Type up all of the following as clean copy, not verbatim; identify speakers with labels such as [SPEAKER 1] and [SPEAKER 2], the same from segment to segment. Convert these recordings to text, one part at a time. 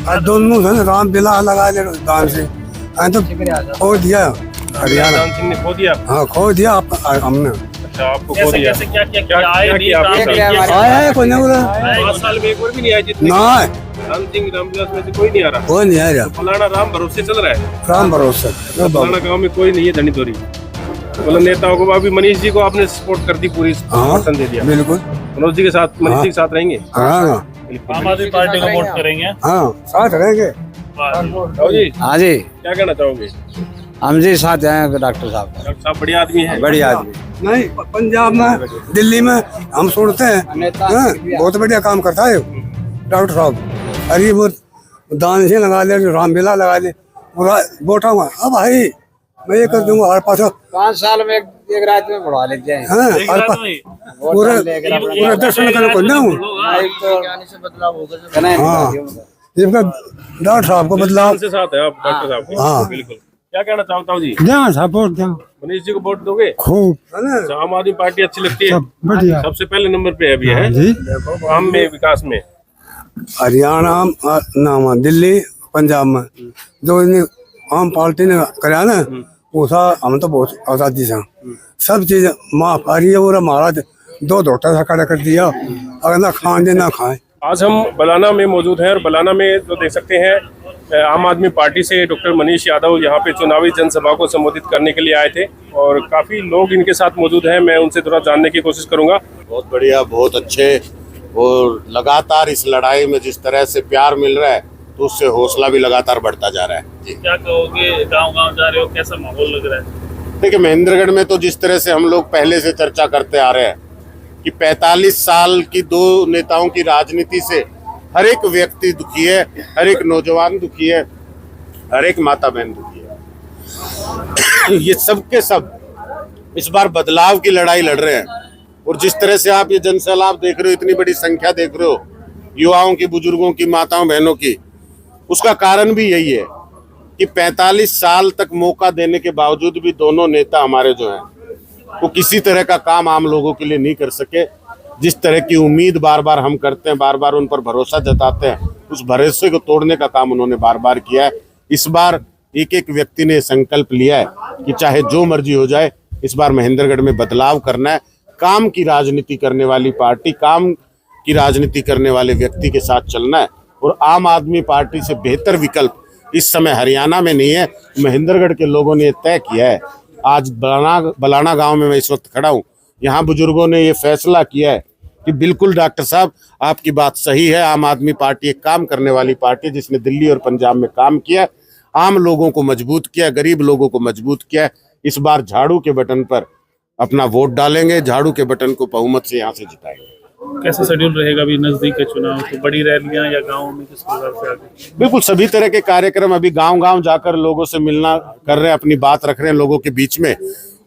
[SPEAKER 1] दोनों से राम बिला लगा ले दान से तो खो दिया हरियाणा।
[SPEAKER 2] राम सिंह ने खो दिया।
[SPEAKER 1] हाँ खो दिया हमने।
[SPEAKER 2] अच्छा, आपको खो दिया।
[SPEAKER 3] कैसे क्या क्या
[SPEAKER 2] क्या
[SPEAKER 3] आए
[SPEAKER 2] क्या
[SPEAKER 3] नहीं
[SPEAKER 2] किया आपने?
[SPEAKER 1] आया है कोई नहीं बोला
[SPEAKER 2] 5 साल में एक बार भी नहीं आया जितने
[SPEAKER 1] ना
[SPEAKER 2] राम सिंह रामविलास में से कोई नहीं आ रहा।
[SPEAKER 1] कोई नहीं आ रहा।
[SPEAKER 2] फलाना राम भरोसे चल रहा है।
[SPEAKER 1] राम भरोसा
[SPEAKER 2] फलाना गांव में कोई नहीं है धनी धोरी। मतलब नेताओं को अभी मनीष जी को आपने सपोर्ट कर दी, पूरी समर्थन दे दिया।
[SPEAKER 1] बिल्कुल
[SPEAKER 2] मनोज जी के साथ, मनीष जी के साथ रहेंगे।
[SPEAKER 1] हाँ
[SPEAKER 2] बिल्कुल।
[SPEAKER 3] आम आदमी पार्टी को वोट करेंगे।
[SPEAKER 1] हाँ साथ रहेंगे।
[SPEAKER 2] राव जी
[SPEAKER 4] हाँ जी,
[SPEAKER 2] क्या कहना चाहोगे?
[SPEAKER 4] हम जी साथ हैं डॉक्टर साहब।
[SPEAKER 2] डॉक्टर साहब बढ़िया आदमी है।
[SPEAKER 4] बढ़िया आदमी।
[SPEAKER 1] नहीं पंजाब में दिल्ली में हम सुनते हैं हाँ, बहुत बढ़िया काम करता है डॉक्टर साहब। अरे वो दान से लगा ले, रामलीला लगा ले, पूरा बोटा हुआ। अब भाई मैं ये कर दूंगा हर पास
[SPEAKER 4] 5 साल में एक रात में बढ़वा लेते हैं।
[SPEAKER 1] हाँ हर पास पूरा दर्शन करने को ना हूँ। हाँ जिसका डॉक्टर साहब को बदलाव
[SPEAKER 2] से साथ है आप डॉक्टर साहब के।
[SPEAKER 1] हाँ।
[SPEAKER 2] बिल्कुल। क्या कहना चाहता हूँ जी?
[SPEAKER 1] सपोर्ट
[SPEAKER 2] मनीष जी को वोट दोगे?
[SPEAKER 1] खूब
[SPEAKER 2] अच्छा, आम आदमी पार्टी अच्छी लगती है?
[SPEAKER 1] बढ़िया
[SPEAKER 2] सबसे पहले नंबर पे अभी है
[SPEAKER 1] जी।
[SPEAKER 2] आम में विकास में।
[SPEAKER 1] हरियाणा नाम दिल्ली पंजाब में जो आम पार्टी ने कराया ना उसा हम तो बहुत आजादी से सब चीज माफ आ रही है। और हमारा 2 धोटा सा खड़ा कर दिया, अगर ना खान दे ना खाए।
[SPEAKER 2] आज हम बलाना में मौजूद हैं और बलाना में जो देख सकते हैं आम आदमी पार्टी से डॉक्टर मनीष यादव यहाँ पे चुनावी जनसभा को संबोधित करने के लिए आए थे और काफी लोग इनके साथ मौजूद हैं। मैं उनसे थोड़ा जानने की कोशिश करूंगा।
[SPEAKER 5] बहुत बढ़िया, बहुत अच्छे। और लगातार इस लड़ाई में जिस तरह से प्यार मिल रहा है तो उससे हौसला भी लगातार बढ़ता जा रहा है जी।
[SPEAKER 3] क्या कहोगे, गांव-गांव जा रहे हो, कैसा माहौल लग रहा है?
[SPEAKER 5] देखिए महेंद्रगढ़ में तो जिस तरह से हम लोग पहले से चर्चा करते आ रहे हैं कि 45 साल की 2 नेताओं की राजनीति से हर एक व्यक्ति दुखी है, हर एक नौजवान दुखी है, हर एक माता बहन दुखी है। ये सब के सब इस बार बदलाव की लड़ाई लड़ रहे हैं। और जिस तरह से आप ये जनसैलाब देख रहे हो, इतनी बड़ी संख्या देख रहे हो युवाओं की, बुजुर्गों की, माताओं बहनों की, उसका कारण भी यही है कि 45 साल तक मौका देने के बावजूद भी दोनों नेता हमारे जो हैं वो किसी तरह का काम आम लोगों के लिए नहीं कर सके। जिस तरह की उम्मीद बार बार हम करते हैं, बार बार उन पर भरोसा जताते हैं, उस भरोसे को तोड़ने का काम उन्होंने बार बार किया है। इस बार एक एक व्यक्ति ने संकल्प लिया है कि चाहे जो मर्जी हो जाए, इस बार महेंद्रगढ़ में बदलाव करना है। काम की राजनीति करने वाली पार्टी, काम की राजनीति करने वाले व्यक्ति के साथ चलना है। और आम आदमी पार्टी से बेहतर विकल्प इस समय हरियाणा में नहीं है। महेंद्रगढ़ के लोगों ने तय किया है। आज बलाना गांव में मैं इस वक्त खड़ा हूं, यहाँ बुजुर्गों ने ये फैसला किया है कि बिल्कुल डॉक्टर साहब आपकी बात सही है। आम आदमी पार्टी एक काम करने वाली पार्टी है जिसने दिल्ली और पंजाब में काम किया, आम लोगों को मजबूत किया, गरीब लोगों को मजबूत किया। इस बार झाड़ू के बटन पर अपना वोट डालेंगे, झाड़ू के बटन को बहुमत से यहाँ से जिताएंगे।
[SPEAKER 3] कैसा शेड्यूल रहेगा अभी नजदीक के चुनाव? तो बड़ी रैलियां या गाँव में किस प्रकार से आगे?
[SPEAKER 5] बिल्कुल सभी तरह के कार्यक्रम अभी गांव-गांव जाकर लोगों से मिलना कर रहे हैं, अपनी बात रख रहे हैं लोगों के बीच में।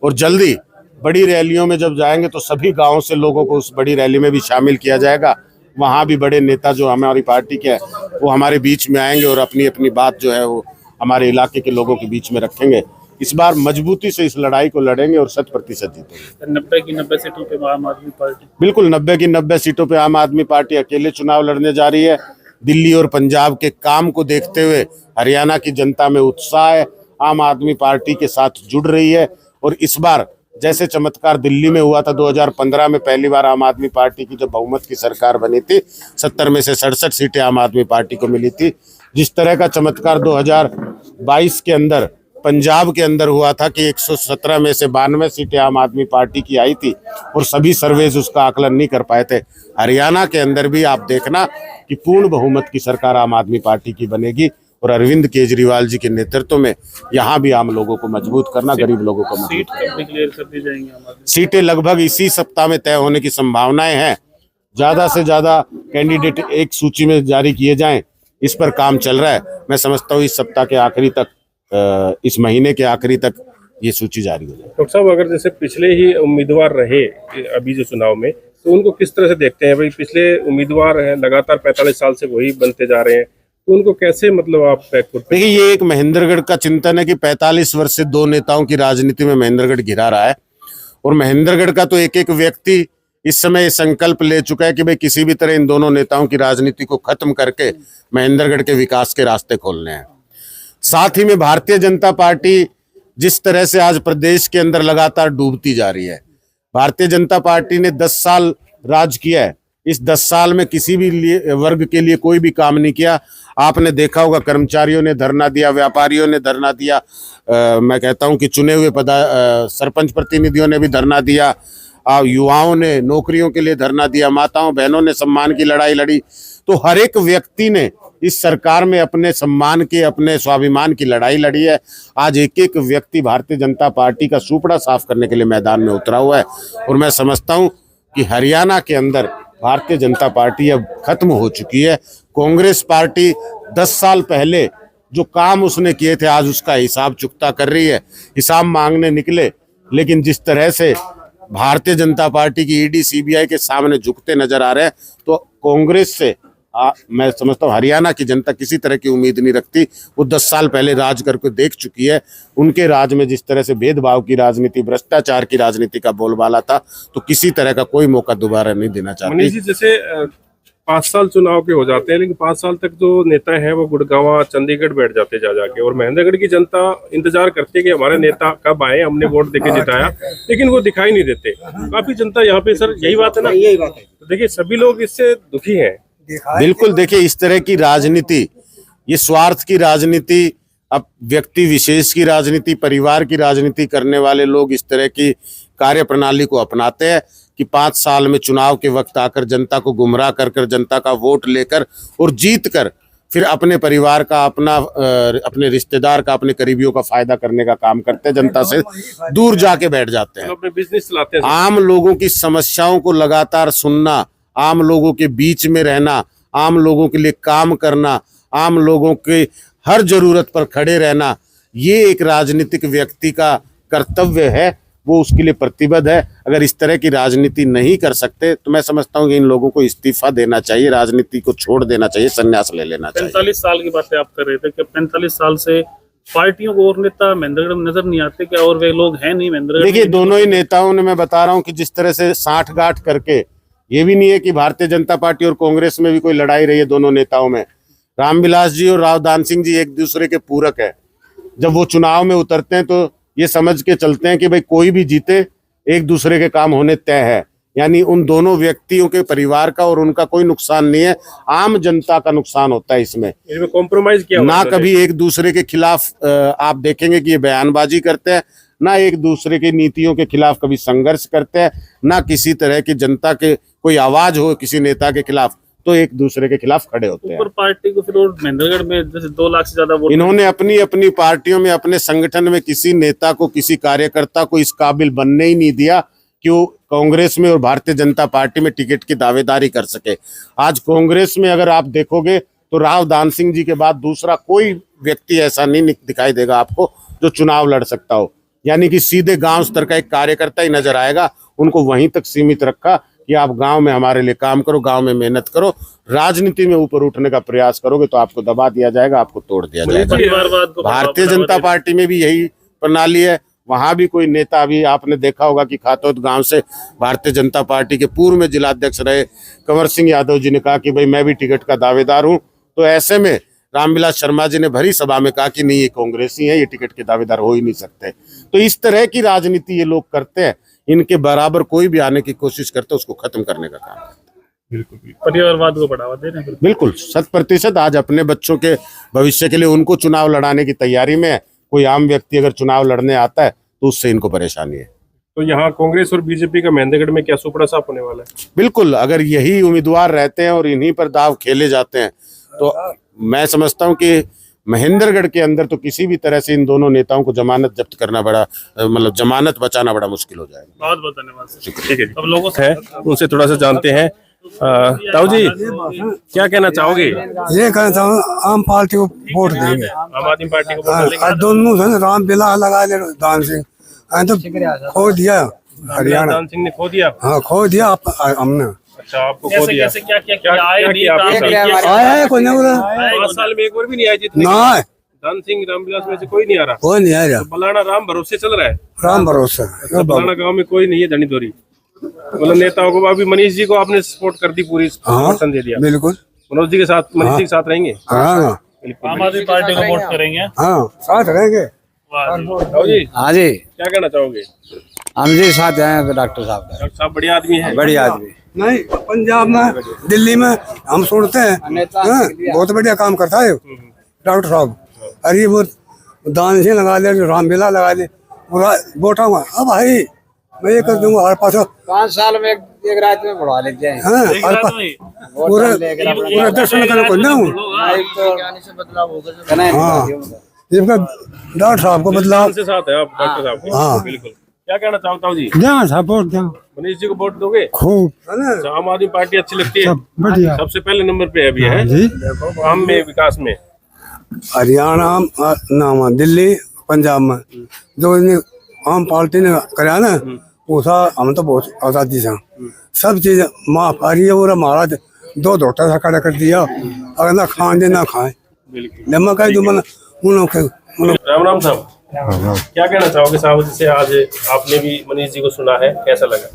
[SPEAKER 5] और जल्दी बड़ी रैलियों में जब जाएंगे तो सभी गांवों से लोगों को उस बड़ी रैली में भी शामिल किया जाएगा। वहां भी बड़े नेता जो हमारी पार्टी के हैं वो हमारे बीच में आएंगे और अपनी अपनी बात जो है वो हमारे इलाके के लोगों के बीच में रखेंगे। इस बार मजबूती से इस लड़ाई को लड़ेंगे और 100% जीतेंगे।
[SPEAKER 3] 90 की 90 सीटों पे आम आदमी पार्टी?
[SPEAKER 5] बिल्कुल 90 की 90 सीटों पे आम आदमी पार्टी अकेले चुनाव लड़ने जा रही है। दिल्ली और पंजाब के काम को देखते हुए हरियाणा की जनता में उत्साह है, आम आदमी पार्टी के साथ जुड़ रही है। और इस बार जैसे चमत्कार दिल्ली में हुआ था 2015 में, पहली बार आम आदमी पार्टी की जब बहुमत की सरकार बनी थी, 70 में से 67 सीटें आम आदमी पार्टी को मिली थी। जिस तरह का चमत्कार 2022 के अंदर पंजाब के अंदर हुआ था कि 117 में से 92 सीटें आम आदमी पार्टी की आई थी और सभी सर्वेज उसका आकलन नहीं कर पाए थे। हरियाणा के अंदर भी आप देखना कि पूर्ण बहुमत की सरकार आम आदमी पार्टी की बनेगी और अरविंद केजरीवाल जी के नेतृत्व में यहाँ भी आम लोगों को मजबूत करना, गरीब लोगों को मजबूत
[SPEAKER 3] सीट कब डिक्लेयर कर दी जाएंगी आम आदमी?
[SPEAKER 5] सीटें लगभग इसी सप्ताह में तय होने की संभावनाएं हैं। ज्यादा से ज्यादा कैंडिडेट एक सूची में जारी किए जाएं, इस पर काम चल रहा है। मैं समझता हूँ इस सप्ताह के आखिरी तक, इस महीने के आखिरी तक ये सूची जारी हो जाए।
[SPEAKER 2] डॉक्टर साहब अगर जैसे पिछले ही उम्मीदवार रहे अभी जो चुनाव में, तो उनको किस तरह से देखते हैं? भाई पिछले उम्मीदवार हैं, लगातार 45 साल से वही बनते जा रहे हैं, तो उनको कैसे मतलब आप
[SPEAKER 5] देखिए ये एक महेंद्रगढ़ का चिंतन है कि 45 वर्ष से 2 नेताओं की राजनीति में महेंद्रगढ़ घिरा रहा है। और महेंद्रगढ़ का तो एक एक व्यक्ति इस समय ये संकल्प ले चुका है कि भाई किसी भी तरह इन दोनों नेताओं की राजनीति को खत्म करके महेंद्रगढ़ के विकास के रास्ते खोलने हैं। साथ ही में भारतीय जनता पार्टी जिस तरह से आज प्रदेश के अंदर लगातार डूबती जा रही है, भारतीय जनता पार्टी ने 10 साल राज किया है। इस 10 साल में किसी भी वर्ग के लिए कोई भी काम नहीं किया। आपने देखा होगा, कर्मचारियों ने धरना दिया, व्यापारियों ने धरना दिया, मैं कहता हूं कि चुने हुए सरपंच प्रतिनिधियों ने भी धरना दिया, युवाओं ने नौकरियों के लिए धरना दिया, माताओं बहनों ने सम्मान की लड़ाई लड़ी। तो हर एक व्यक्ति ने इस सरकार में अपने सम्मान के, अपने स्वाभिमान की लड़ाई लड़ी है। आज एक एक व्यक्ति भारतीय जनता पार्टी का सुपड़ा साफ करने के लिए मैदान में उतरा हुआ है। और मैं समझता हूं कि हरियाणा के अंदर भारतीय जनता पार्टी अब खत्म हो चुकी है। कांग्रेस पार्टी 10 साल पहले जो काम उसने किए थे, आज उसका हिसाब चुकता कर रही है। हिसाब मांगने निकले, लेकिन जिस तरह से भारतीय जनता पार्टी की ईडी सीबीआई के सामने झुकते नजर आ रहे हैं, तो कांग्रेस से मैं समझता हूँ हरियाणा की जनता किसी तरह की उम्मीद नहीं रखती। वो 10 साल पहले राज करके देख चुकी है। उनके राज में जिस तरह से भेदभाव की राजनीति, भ्रष्टाचार की राजनीति का बोलबाला था, तो किसी तरह का कोई मौका दोबारा नहीं देना चाहती।
[SPEAKER 2] मनीष जी, जैसे 5 साल चुनाव के हो जाते हैं, लेकिन 5 साल तक जो नेता है वो गुड़गांव चंडीगढ़ बैठ जाते जाके, और महेंद्रगढ़ की जनता इंतजार करती है कि हमारे नेता कब आए, हमने वोट देके जिताया, लेकिन वो दिखाई नहीं देते। काफी जनता यहाँ पे, सर यही बात है ना?
[SPEAKER 4] यही बात है।
[SPEAKER 2] तो देखिए सभी लोग इससे दुखी हैं।
[SPEAKER 5] बिल्कुल, देखिए इस तरह की राजनीति, ये स्वार्थ की राजनीति, अब व्यक्ति विशेष की राजनीति, परिवार की राजनीति करने वाले लोग इस तरह की कार्य प्रणाली को अपनाते हैं कि 5 साल में चुनाव के वक्त आकर जनता को गुमराह कर जनता का वोट लेकर और जीत कर फिर अपने परिवार का, अपने रिश्तेदार का, अपने करीबियों का फायदा करने का काम करते हैं, जनता से दूर जाके बैठ जाते हैं,
[SPEAKER 2] अपने बिजनेस चलाते हैं।
[SPEAKER 5] आम लोगों की समस्याओं को लगातार सुनना, आम लोगों के बीच में रहना, आम लोगों के लिए काम करना, आम लोगों के हर जरूरत पर खड़े रहना, ये एक राजनीतिक व्यक्ति का कर्तव्य है, वो उसके लिए प्रतिबद्ध है। अगर इस तरह की राजनीति नहीं कर सकते तो मैं समझता हूँ कि इन लोगों को इस्तीफा देना चाहिए, राजनीति को छोड़ देना चाहिए, संन्यास ले लेना चाहिए।
[SPEAKER 3] 45 साल की बातें आप कर रहे थे कि 45 साल से पार्टियों को और नेता महेंद्रगढ़ में नजर नहीं आते क्या? और वे लोग हैं नहीं महेंद्रगढ़?
[SPEAKER 5] देखिए दोनों ही नेताओं ने, मैं बता रहा हूँ कि जिस तरह से साठगांठ करके, ये भी नहीं है कि भारतीय जनता पार्टी और कांग्रेस में भी कोई लड़ाई रही है दोनों नेताओं में। रामविलास जी और राव दान सिंह जी एक दूसरे के पूरक है। जब वो चुनाव में उतरते हैं तो ये समझ के चलते हैं कि भाई कोई भी जीते, एक दूसरे के काम होने तय है। यानी उन दोनों व्यक्तियों के परिवार का और उनका कोई नुकसान नहीं है, आम जनता का नुकसान होता है इसमें
[SPEAKER 2] कॉम्प्रोमाइज किया
[SPEAKER 5] ना। कभी एक दूसरे के खिलाफ आप देखेंगे कि ये बयानबाजी करते हैं, ना एक दूसरे की नीतियों के खिलाफ कभी संघर्ष करते हैं, ना किसी तरह की जनता के कोई आवाज हो किसी नेता के खिलाफ तो एक दूसरे के खिलाफ खड़े होते हैं।
[SPEAKER 3] पार्टी को फिर महेंद्रगढ़ में जैसे 2 लाख से ज्यादा वोट,
[SPEAKER 5] इन्होंने अपनी अपनी पार्टियों में, अपने संगठन में किसी नेता को, किसी कार्यकर्ता को इस काबिल बनने ही नहीं दिया कि वो कांग्रेस में और भारतीय जनता पार्टी में टिकट की दावेदारी कर सके। आज कांग्रेस में अगर आप देखोगे तो राव दान सिंह जी के बाद दूसरा कोई व्यक्ति ऐसा नहीं दिखाई देगा आपको जो चुनाव लड़ सकता हो। यानी कि सीधे गांव स्तर का एक कार्यकर्ता ही नजर आएगा। उनको वहीं तक सीमित रखा कि आप गांव में हमारे लिए काम करो, गांव में मेहनत करो, राजनीति में ऊपर उठने का प्रयास करोगे तो आपको दबा दिया जाएगा, आपको तोड़ दिया जाएगा। भारतीय जनता पार्टी में भी यही प्रणाली है। वहां भी कोई नेता, अभी आपने देखा होगा कि खातौद गांव से भारतीय जनता पार्टी के पूर्व में जिलाध्यक्ष रहे कंवर सिंह यादव जी ने कहा कि भाई मैं भी टिकट का दावेदार हूं। तो ऐसे में रामविलास शर्मा जी ने भरी सभा में कहा कि नहीं, ये कांग्रेसी है, ये टिकट के दावेदार हो ही नहीं सकते। तो इस तरह की राजनीति ये लोग करते हैं। इनके बराबर कोई भी आने की कोशिश करते उसको खत्म करने का काम करते हैं।
[SPEAKER 3] परिवारवाद को बढ़ावा दे रहे हैं।
[SPEAKER 5] बिल्कुल 100% आज अपने बच्चों के भविष्य के लिए उनको चुनाव लड़ाने की तैयारी में है। कोई आम व्यक्ति अगर चुनाव लड़ने आता है तो उससे इनको परेशानी है।
[SPEAKER 2] तो यहाँ कांग्रेस और बीजेपी का महेंद्रगढ़ में क्या सुपड़ा साफ होने वाला है?
[SPEAKER 5] बिल्कुल, अगर यही उम्मीदवार रहते हैं और इन्हीं पर दाव खेले जाते हैं तो मैं समझता हूं कि महेंद्रगढ़ के अंदर तो किसी भी तरह से इन दोनों नेताओं को जमानत जब्त करना बड़ा, मतलब जमानत बचाना बड़ा मुश्किल हो जाएगा।
[SPEAKER 3] बहुत बहुत धन्यवाद।
[SPEAKER 2] ठीक है, अब लोगों से उनसे थोड़ा सा जानते हैं। ताऊ जी, क्या कहना चाहोगे?
[SPEAKER 1] ये कहना चाहूँ आम पार्टी को वोट देंगे,
[SPEAKER 2] आम आदमी पार्टी को वोट देंगे।
[SPEAKER 1] दोनों से रामविलास लगा ले, दान सिंह तो खो दिया हरियाणा।
[SPEAKER 2] दान सिंह ने खो दिया?
[SPEAKER 1] हाँ खो दिया हमने।
[SPEAKER 2] अच्छा, आपको खो दिया।
[SPEAKER 3] कैसे क्या आए नहीं,
[SPEAKER 1] आया है कोई नहीं,
[SPEAKER 2] 5 साल में एक बार भी नहीं आए जितने।
[SPEAKER 1] ना
[SPEAKER 2] दान सिंह रामविलास में से कोई नहीं आ रहा।
[SPEAKER 1] कोई नहीं आ रहा।
[SPEAKER 2] तो बलाना राम भरोसे चल रहा है।
[SPEAKER 1] राम भरोसा।
[SPEAKER 2] बलाना गांव में कोई नहीं है धनी धोरी। मतलब नेताओं को अभी मनीष जी को आपने सपोर्ट कर दी, पूरी समर्थन दे दिया।
[SPEAKER 1] बिल्कुल।
[SPEAKER 2] मनोज जी के साथ, मनीष जी के साथ रहेंगे।
[SPEAKER 1] हाँ
[SPEAKER 3] आम आदमी पार्टी को वोट करेंगे।
[SPEAKER 1] हाँ साथ रहेंगे।
[SPEAKER 2] राव जी
[SPEAKER 4] हाँ जी,
[SPEAKER 2] क्या कहना चाहोगे?
[SPEAKER 4] हम जी साथ हैं डॉक्टर साहब का।
[SPEAKER 2] डॉक्टर साहब बढ़िया आदमी है।
[SPEAKER 4] बढ़िया आदमी।
[SPEAKER 1] नहीं, पंजाब में, दिल्ली में हम सुनते हैं, हाँ, बहुत बढ़िया काम करता है डॉक्टर साहब। अरे वो दान सिंह लगा ले, रामबिला लगा ले, पूरा वोटा हुआ। अब भाई मैं ये कर दूंगा हर पास।
[SPEAKER 4] 5 साल में एक रात में बढ़वा लेते हैं।
[SPEAKER 1] हाँ,
[SPEAKER 3] एक
[SPEAKER 1] हर
[SPEAKER 3] रात
[SPEAKER 1] पास
[SPEAKER 3] में
[SPEAKER 1] पूरा पूरा दर्शन करने को ना हूँ। हाँ, जिसका डॉक्टर साहब को बदलाव।
[SPEAKER 2] से साथ है आप डॉक्टर साहब के?
[SPEAKER 1] हाँ।
[SPEAKER 2] बिल्कुल। क्या कहना चाहता हूँ जी?
[SPEAKER 6] जहाँ सपोर्ट जहाँ
[SPEAKER 2] मनीष जी को वोट दोगे?
[SPEAKER 6] खूब
[SPEAKER 2] अच्छा, आम आदमी पार्टी अच्छी लगती है?
[SPEAKER 6] सब बढ़िया।
[SPEAKER 2] सबसे पहले नंबर पे है अभी है
[SPEAKER 6] जी।
[SPEAKER 2] काम में, विकास में।
[SPEAKER 1] हरियाणा नाम दिल्ली पंजाब में जो आम पार्टी ने कराया ना, उसा हम तो बहुत आजादी से सब चीज माफ आ रही है। और हमारा 2 धोटा सा खड़ा कर दिया, अगर ना खान दे ना खाए।
[SPEAKER 2] बिल्कुल।
[SPEAKER 1] लम्बा का जो मन
[SPEAKER 2] राम राम साहब, क्या कहना चाहोगे साहब? जैसे आज आपने भी मनीष जी को सुना है, कैसा लगा?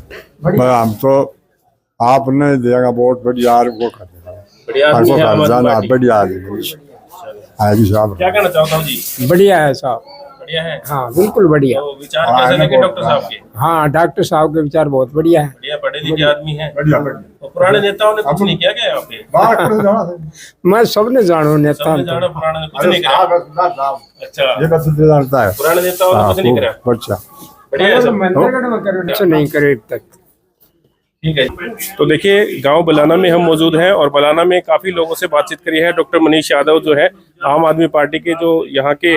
[SPEAKER 7] भाई हम तो आपने देगा वोट बढ़िया वो करेगा।
[SPEAKER 2] बढ़िया आदमी है आम आदमी पार्टी।
[SPEAKER 7] बढ़िया आदमी साहब।
[SPEAKER 2] क्या कहना चाहता हूँ जी?
[SPEAKER 6] बढ़िया है साहब।
[SPEAKER 2] बढ़िया है।
[SPEAKER 6] हाँ बिल्कुल बढ़िया।
[SPEAKER 2] तो विचार कैसे लगे डॉक्टर साहब के?
[SPEAKER 6] हाँ डॉक्टर साहब के विचार बहुत बढ़िया है।
[SPEAKER 2] बढ़िया, पढ़े लिखे आदमी है। तो पुराने नेताओं ने कुछ नहीं किया क्या यहाँ पे?
[SPEAKER 6] मैं सबने जानो नेता
[SPEAKER 2] सबने जाना, पुराने ने कुछ नहीं करा। अच्छा,
[SPEAKER 7] ये बस जानता है।
[SPEAKER 2] पुराने नेताओं ने कुछ नहीं करा।
[SPEAKER 7] अच्छा
[SPEAKER 2] बढ़िया है सब।
[SPEAKER 6] नहीं करे अब तक।
[SPEAKER 2] ठीक है। तो देखिए, गांव बलाना में हम मौजूद हैं और बलाना में काफ़ी लोगों से बातचीत करी है। डॉक्टर मनीष यादव जो है आम आदमी पार्टी के, जो यहाँ के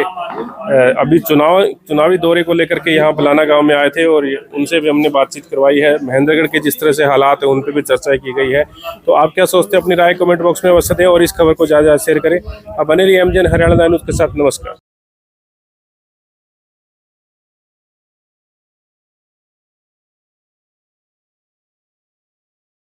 [SPEAKER 2] अभी चुनावी दौरे को लेकर के यहाँ बलाना गांव में आए थे और उनसे भी हमने बातचीत करवाई है। महेंद्रगढ़ के जिस तरह से हालात है उन पर भी चर्चा की गई है। तो आप क्या सोचते हैं? अपनी राय कमेंट बॉक्स में अवश्य दें और इस खबर को ज़्यादा शेयर करें। अब बने रहिए एमजेएन हरियाणा न्यूज़ के साथ। नमस्कार।